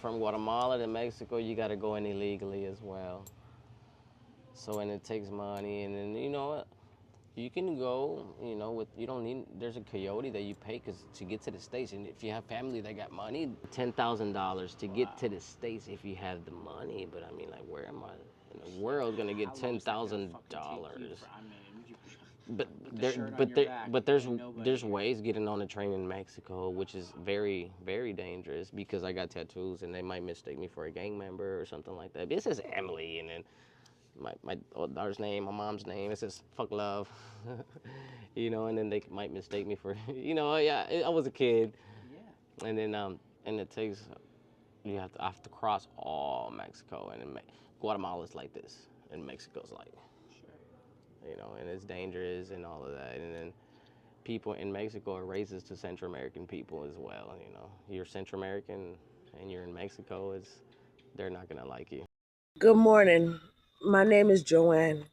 From Guatemala to Mexico, you got to go in illegally as well. So, and it takes money, and then, you know, you can go, you know, with, you don't need, there's a coyote that you pay to get to the States. And if you have family that got money, $10,000 to get to the States if you have the money. But I mean, like, where am I in the world gonna get $10,000? But there's ways getting on a train in Mexico, which is very, very dangerous because I got tattoos and they might mistake me for a gang member or something like that. This is Emily, and then my daughter's name, my mom's name, it says fuck love, you know, and then they might mistake me for, you know, yeah, I was a kid, and then and it takes, I have to cross all Mexico, and Guatemala's like this, and Mexico's like. You know, and it's dangerous and all of that. And then people in Mexico are racist to Central American people as well. You know, you're Central American and you're in Mexico, they're not gonna like you. Good morning. My name is Joanne.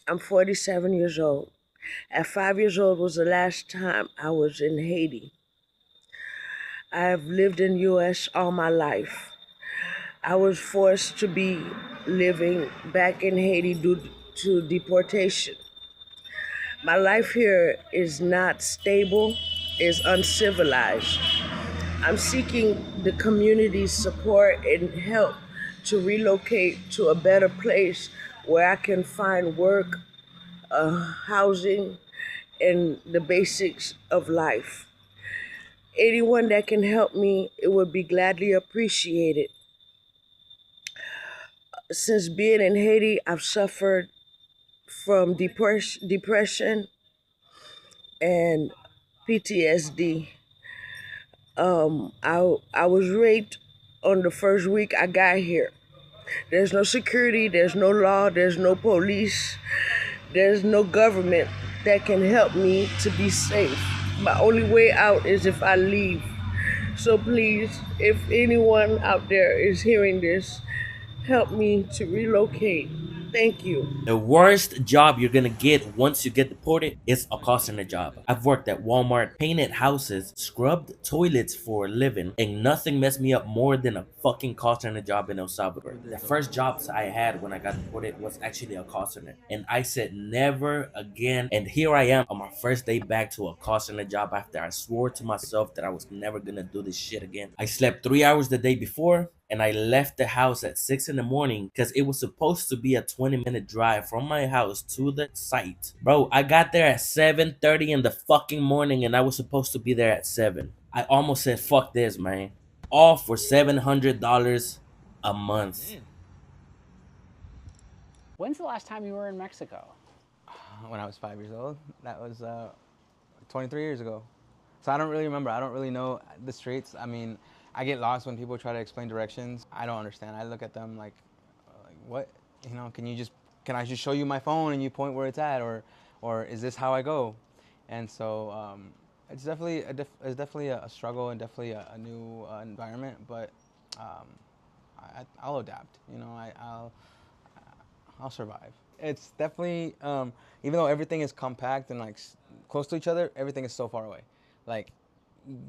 I'm 47 years old. At 5 years old was the last time I was in Haiti. I have lived in U.S. all my life. I was forced to be living back in Haiti due to deportation. My life here is not stable, is uncivilized. I'm seeking the community's support and help to relocate to a better place where I can find work, housing, and the basics of life. Anyone that can help me, it would be gladly appreciated. Since being in Haiti, I've suffered from depression and PTSD. I was raped on the first week I got here. There's no security, there's no law, there's no police, there's no government that can help me to be safe. My only way out is if I leave. So please, if anyone out there is hearing this, help me to relocate. Thank you. The worst job you're gonna get once you get deported is a call center job. I've worked at Walmart, painted houses, scrubbed toilets for a living, and nothing messed me up more than a fucking call center job in El Salvador. The first jobs I had when I got deported was actually a call center, and I said never again. And here I am on my first day back to a call center job after I swore to myself that I was never gonna do this shit again. I slept 3 hours the day before, and I left the house at 6 in the morning because it was supposed to be a 20-minute drive from my house to the site. Bro, I got there at 7:30 in the fucking morning and I was supposed to be there at 7. I almost said, fuck this, man. All for $700 a month. When's the last time you were in Mexico? When I was 5 years old. That was 23 years ago. So I don't really remember. I don't really know the streets. I mean, I get lost when people try to explain directions. I don't understand. I look at them like what? You know, can I just show you my phone and you point where it's at, or is this how I go? And so it's definitely a struggle and definitely a new environment. But I'll adapt. You know, I'll survive. It's definitely even though everything is compact and like close to each other, everything is so far away. Like,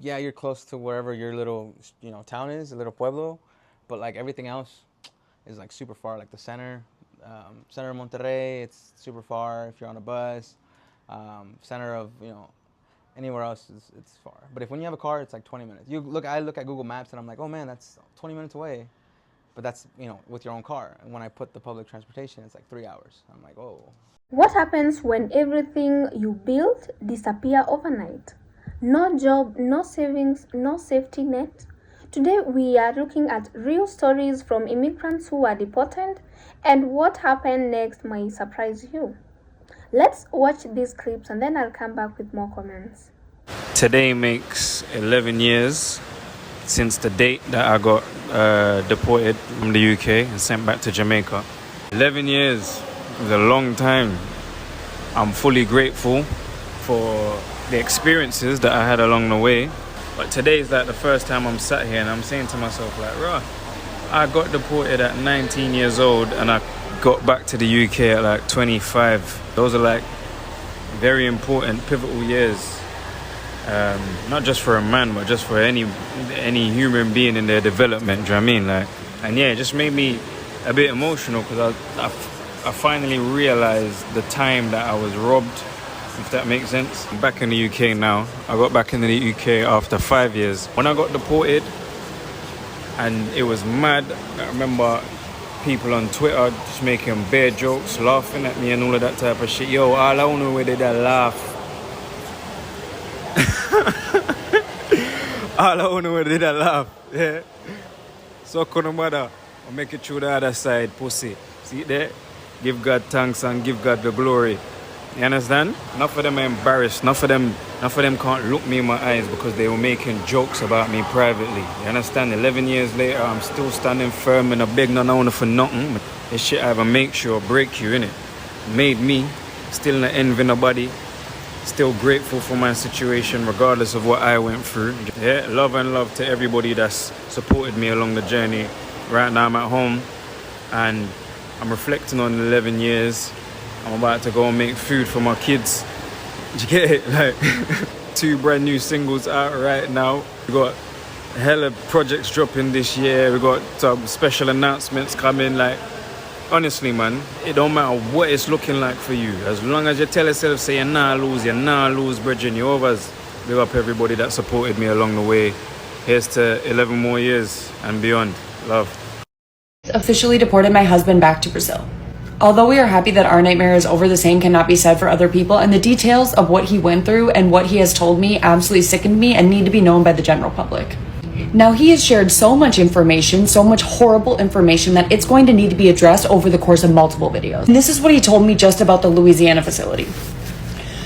yeah, you're close to wherever your little, you know, town is, a little pueblo, but like everything else is like super far. Like the center of Monterrey, it's super far if you're on a bus. Center of, you know, anywhere else it's far. But when you have a car, it's like 20 minutes. I look at Google Maps and I'm like, oh man, that's 20 minutes away. But that's, you know, with your own car. And when I put the public transportation, it's like 3 hours. I'm like, oh. What happens when everything you build disappear overnight? No job, no savings, no safety net. Today we are looking at real stories from immigrants who are deported, and what happened next might surprise you. Let's watch these clips and then I'll come back with more comments. Today makes 11 years since the date that I got deported from the UK and sent back to Jamaica. 11 years is a long time. I'm fully grateful for the experiences that I had along the way, but today is like the first time I'm sat here and I'm saying to myself like, rah, I got deported at 19 years old and I got back to the UK at like 25. Those are like very important pivotal years not just for a man, but just for any human being in their development. Do you know what I mean? Like, and yeah, it just made me a bit emotional because I finally realized the time that I was robbed, if that makes sense. I'm back in the UK now. I got back in the UK after 5 years. When I got deported, and it was mad. I remember people on Twitter just making bare jokes, laughing at me and all of that type of shit. Yo, all I know where they that laugh. All I know where they that laugh. Yeah. So couldn't matter. I'll make it through the other side, pussy. See it there? Give God thanks and give God the glory. You understand? Enough of them are embarrassed. Enough of them can't look me in my eyes because they were making jokes about me privately. You understand? 11 years later, I'm still standing firm and I beg no one for nothing. This shit either makes you or break you, innit? Made me, still not envy nobody. Still grateful for my situation regardless of what I went through. Yeah, love and love to everybody that's supported me along the journey. Right now I'm at home and I'm reflecting on 11 years. I'm about to go and make food for my kids. Do you get it? Like 2 brand new singles out right now. We got hella projects dropping this year. We got some special announcements coming. Like, honestly, man, it don't matter what it's looking like for you. As long as you tell yourself, say you're not lose, brethren, you're overs. Big up everybody that supported me along the way. Here's to 11 more years and beyond. Love. Officially deported my husband back to Brazil. Although we are happy that our nightmare is over, the same cannot be said for other people, and the details of what he went through and what he has told me absolutely sickened me and need to be known by the general public. Now, he has shared so much information, so much horrible information, that it's going to need to be addressed over the course of multiple videos. And this is what he told me just about the Louisiana facility.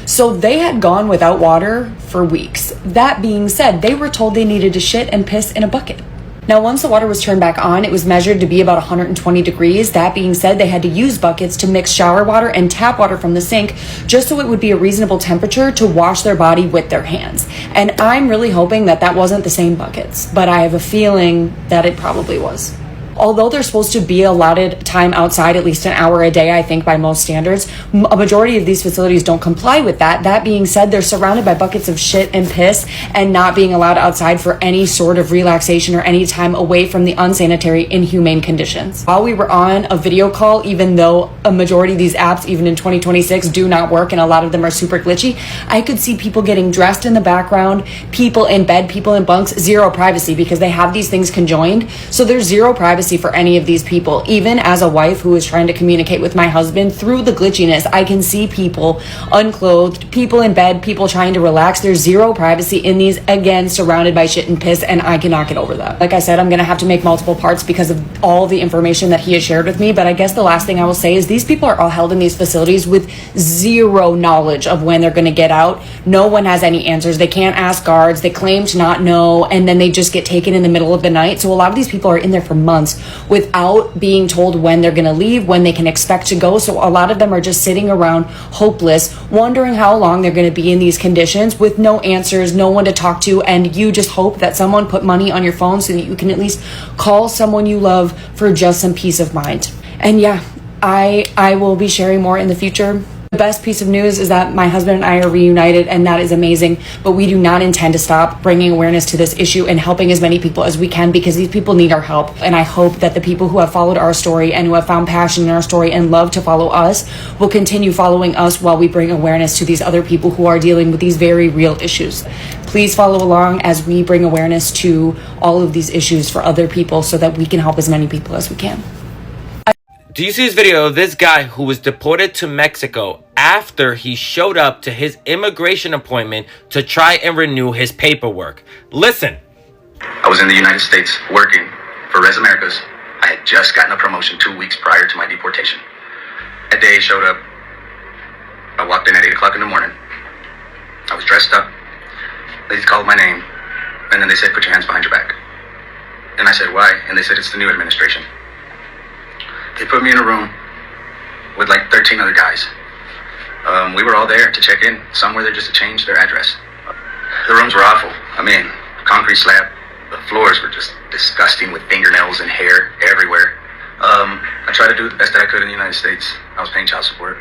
So they had gone without water for weeks. That being said, they were told they needed to shit and piss in a bucket. Now, once the water was turned back on, it was measured to be about 120 degrees. That being said, they had to use buckets to mix shower water and tap water from the sink just so it would be a reasonable temperature to wash their body with their hands. And I'm really hoping that that wasn't the same buckets, but I have a feeling that it probably was. Although they're supposed to be allotted time outside at least an hour a day, I think by most standards, a majority of these facilities don't comply with that. That being said, they're surrounded by buckets of shit and piss and not being allowed outside for any sort of relaxation or any time away from the unsanitary, inhumane conditions. While we were on a video call, even though a majority of these apps, even in 2026, do not work and a lot of them are super glitchy, I could see people getting dressed in the background, people in bed, people in bunks, zero privacy because they have these things conjoined. So there's zero privacy for any of these people. Even as a wife who is trying to communicate with my husband through the glitchiness, I can see people unclothed, people in bed, people trying to relax. There's zero privacy in these, again, surrounded by shit and piss, and I cannot get over that. Like I said, I'm gonna have to make multiple parts because of all the information that he has shared with me, but I guess the last thing I will say is these people are all held in these facilities with zero knowledge of when they're gonna get out. No one has any answers. They can't ask guards. They claim to not know, and then they just get taken in the middle of the night. So a lot of these people are in there for months without being told when they're going to leave, when they can expect to go. So a lot of them are just sitting around hopeless, wondering how long they're going to be in these conditions with no answers, no one to talk to, and you just hope that someone put money on your phone so that you can at least call someone you love for just some peace of mind. And yeah, I will be sharing more in the future. The best piece of news is that my husband and I are reunited, and that is amazing, but we do not intend to stop bringing awareness to this issue and helping as many people as we can because these people need our help. And I hope that the people who have followed our story and who have found passion in our story and love to follow us will continue following us while we bring awareness to these other people who are dealing with these very real issues. Please follow along as we bring awareness to all of these issues for other people so that we can help as many people as we can. Do you see this video of this guy who was deported to Mexico after he showed up to his immigration appointment to try and renew his paperwork? Listen. I was in the United States working for Res Americas. I had just gotten a promotion 2 weeks prior to my deportation. That day I showed up. I walked in at 8 o'clock in the morning. I was dressed up. They called my name. And then they said, put your hands behind your back. And I said, why? And they said, it's the new administration. They put me in a room with like 13 other guys. We were all there to check in. Some were there just to change their address. The rooms were awful. I mean, concrete slab. The floors were just disgusting with fingernails and hair everywhere. I tried to do the best that I could in the United States. I was paying child support.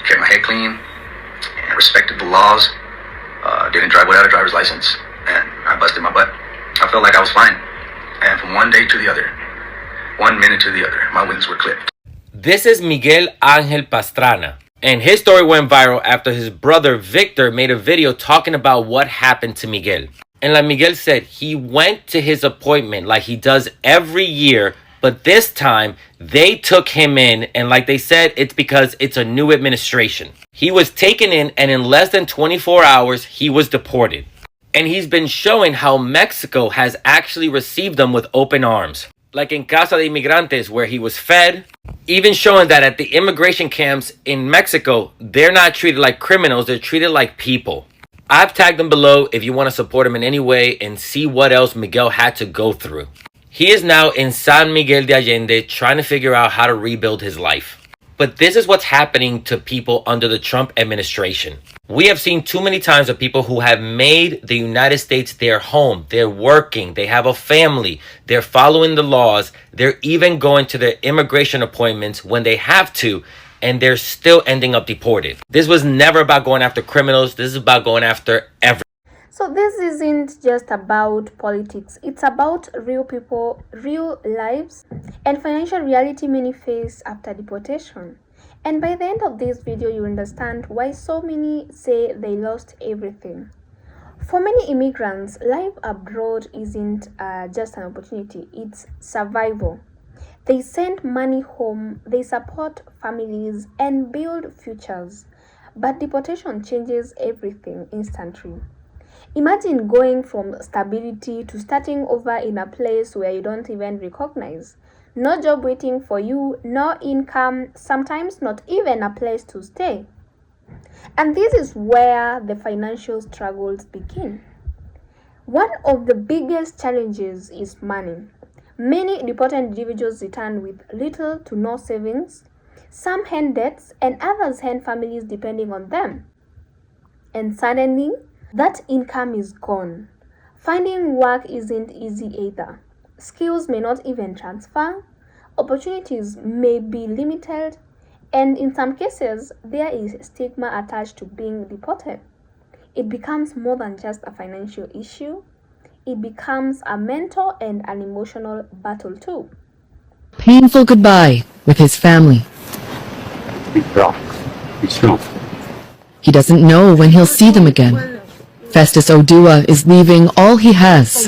Kept my head clean and respected the laws. Didn't drive without a driver's license, and I busted my butt. I felt like I was fine. And from one day to the other, 1 minute to the other, my wings were clipped. This is Miguel Angel Pastrana, and his story went viral after his brother Victor made a video talking about what happened to Miguel. And like Miguel said, he went to his appointment like he does every year, but this time they took him in, and like they said, it's because it's a new administration. He was taken in, and in less than 24 hours, he was deported. And he's been showing how Mexico has actually received them with open arms. Like in Casa de Inmigrantes, where he was fed. Even showing that at the immigration camps in Mexico, they're not treated like criminals, they're treated like people. I've tagged him below if you want to support him in any way and see what else Miguel had to go through. He is now in San Miguel de Allende trying to figure out how to rebuild his life. But this is what's happening to people under the Trump administration. We have seen too many times of people who have made the United States their home. They're working, they have a family, they're following the laws, they're even going to their immigration appointments when they have to, and they're still ending up deported. This was never about going after criminals, this is about going after everyone. So this isn't just about politics, it's about real people, real lives, and financial reality many face after deportation. And by the end of this video, you understand why so many say they lost everything. For many immigrants, life abroad isn't just an opportunity, it's survival. They send money home, they support families, and build futures. But deportation changes everything instantly. Imagine going from stability to starting over in a place where you don't even recognize. No job waiting for you, no income, sometimes not even a place to stay. And this is where the financial struggles begin. One of the biggest challenges is money. Many deported individuals return with little to no savings. Some hand debts and others hand families depending on them. And suddenly, that income is gone. Finding work isn't easy either. Skills may not even transfer, opportunities may be limited, and in some cases, there is stigma attached to being deported. It becomes more than just a financial issue, it becomes a mental and an emotional battle too. Painful goodbye with his family. He doesn't know when he'll see them again. Festus Odua is leaving all he has.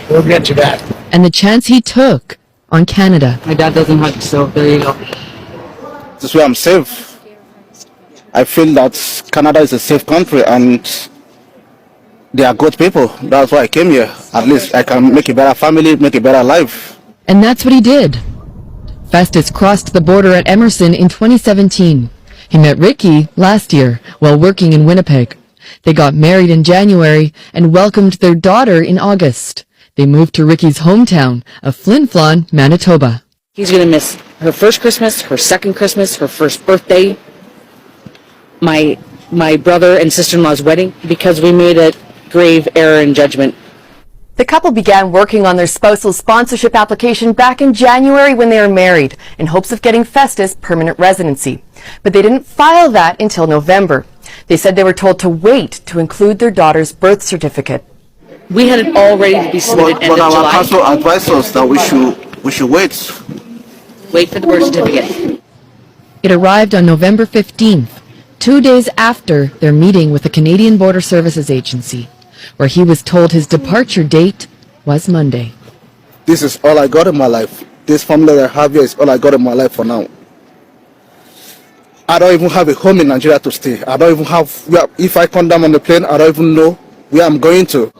We'll get to that. And the chance he took on Canada. My dad doesn't hug, so there you go. This is where I'm safe. I feel that Canada is a safe country and they are good people. That's why I came here. At least I can make a better family, make a better life. And that's what he did. Festus crossed the border at Emerson in 2017. He met Ricky last year while working in Winnipeg. They got married in January and welcomed their daughter in August. They moved to Ricky's hometown of Flin Flon, Manitoba. He's gonna miss her first Christmas, her second Christmas, her first birthday, my brother and sister-in-law's wedding, because we made a grave error in judgment. The couple began working on their spousal sponsorship application back in January when they were married, in hopes of getting Festus permanent residency. But they didn't file that until November. They said they were told to wait to include their daughter's birth certificate. We had it all ready to be submitted end of But our July. council advised us that we should wait. Wait for the birth certificate. It arrived on November 15th, 2 days after their meeting with the Canadian Border Services Agency, where he was told his departure date was Monday. This is all I got in my life. This family that I have here is all I got in my life for now. I don't even have a home in Nigeria to stay. I don't even have, if I come down on the plane, I don't even know where I'm going to.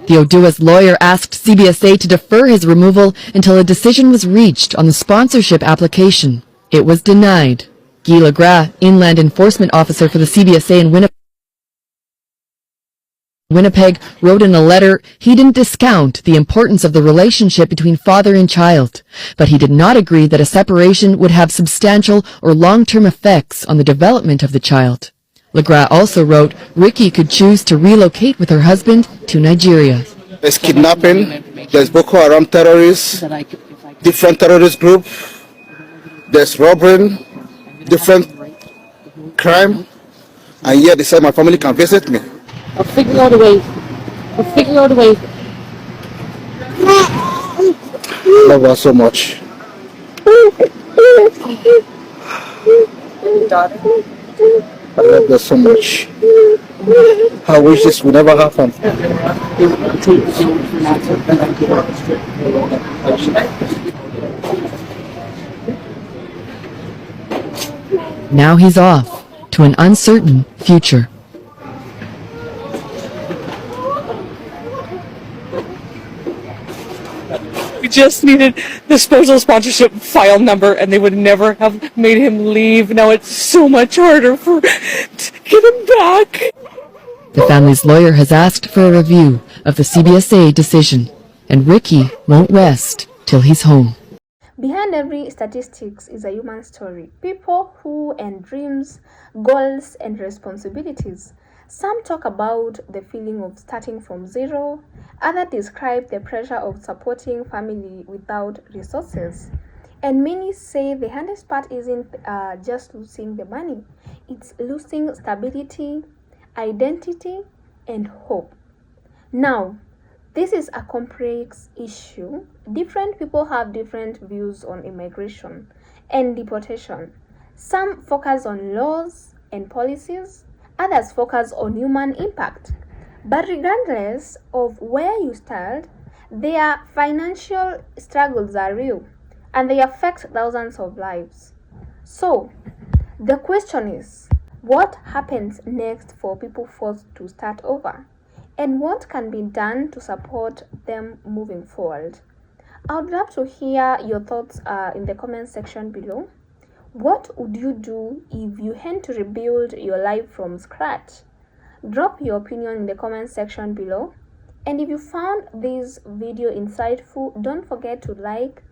The Odua's lawyer asked CBSA to defer his removal until a decision was reached on the sponsorship application. It was denied. Guy Legras, Inland Enforcement Officer for the CBSA in Winnipeg, wrote in a letter he didn't discount the importance of the relationship between father and child, but he did not agree that a separation would have substantial or long-term effects on the development of the child. Legras also wrote Ricky could choose to relocate with her husband to Nigeria. There's kidnapping, there's Boko Haram terrorists, different terrorist groups, there's robbery, different crime, and yet they said my family can visit me. I'll figure out a way. I'll figure out a way. I love her so much. I love her so much. I wish this would never happen. Now he's off to an uncertain future. We just needed the spousal sponsorship file number and they would never have made him leave. Now it's so much harder to get him back. The family's lawyer has asked for a review of the CBSA decision, and Ricky won't rest till he's home. Behind every statistics is a human story. People who and dreams, goals and responsibilities. Some talk about the feeling of starting from zero. Others describe the pressure of supporting family without resources. And many say the hardest part isn't just losing the money. It's losing stability, identity, and hope. Now, this is a complex issue. Different people have different views on immigration and deportation. Some focus on laws and policies, others focus on human impact. But regardless of where you start, their financial struggles are real and they affect thousands of lives. So, the question is, what happens next for people forced to start over? And what can be done to support them moving forward? I would love to hear your thoughts in the comment section below. What would you do if you had to rebuild your life from scratch? Drop your opinion in the comment section below. And if you found this video insightful, don't forget to like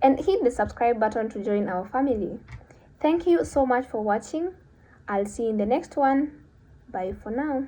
and hit the subscribe button to join our family. Thank you so much for watching. I'll see you in the next one. Bye for now.